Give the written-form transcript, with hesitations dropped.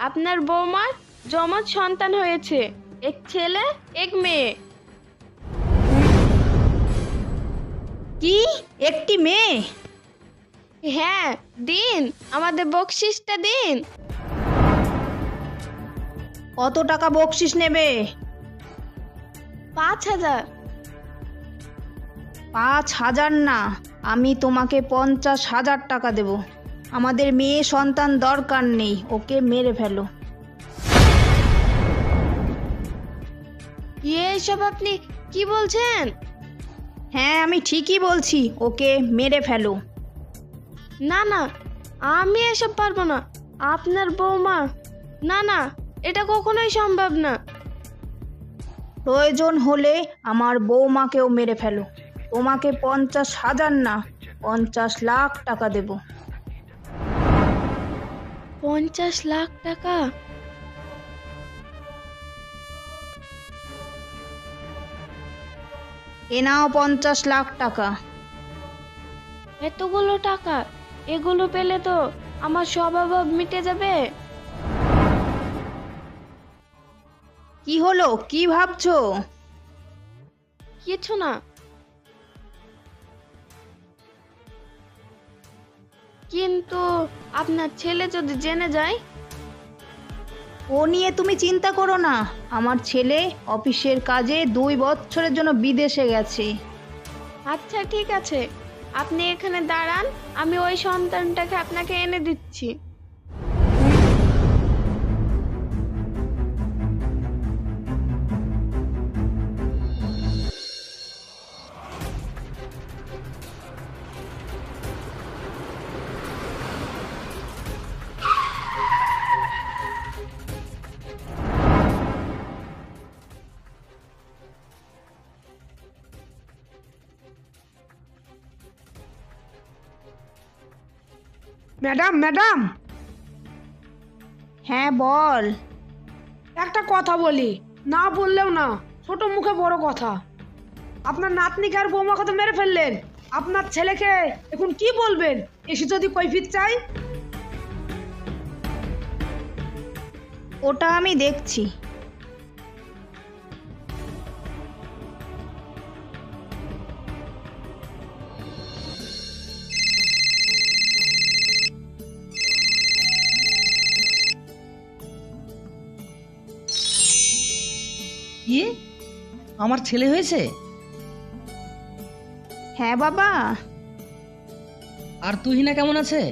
আপনার বৌমার যমজ সন্তান হয়েছে, এক ছেলে এক মেয়ে। কি? একটি মেয়ে? হ্যাঁ, দিন, আমাদের বকশিসটা দিন। কত টাকা বকশিস নেবে? 5,000। 5,000 না, আমি তোমাকে 50,000 টাকা দেব। আমাদের মেয়ে সন্তান দরকার নেই, ওকে মেরে ফেলো। এসব আপনি কি বলছেন? হ্যাঁ, আমি ঠিকই বলছি, ওকে মেরে ফেলো। না না, আমি এসব পারবো না। আপনার বৌমা, না না, এটা কখনোই সম্ভব না। প্রয়োজন হলে আমার বৌমাকেও মেরে ফেলো। তোমাকে 50,000 না, 50 লাখ টাকা দেব। 50 লাখ টাকা? এ নাও 50 লাখ টাকা। এতগুলো টাকা? এগুলো পেলে তো আমার সব অভাব মিটে যাবে। কি হলো, কি ভাবছো? কিছু না। কিন্তু আপনার ছেলে যদি জেনে যায়? ও নিয়ে তুমি চিন্তা করো না, আমার ছেলে অফিসের কাজে 2 বছরের জন্য বিদেশে গেছে। আচ্ছা ঠিক আছে, আপনি এখানে দাঁড়ান, আমি ওই সন্তানটাকে আপনাকে এনে দিচ্ছি। ম্যাডাম ম্যাডাম, হ্যাঁ বল। একটা কথা বলি, না বললেও না, ছোট মুখে বড় কথা। আপনার নাতনিকে আর বৌমাকে তো মেরে ফেললেন, আপনার ছেলেকে এখন কি বলবেন? এসে যদি কৈফিয়ত চাই? ওটা আমি দেখছি। কি? আমার ছেলে হয়েছে? হ্যাঁ বাবা। আর তুহিনা কেমন আছে?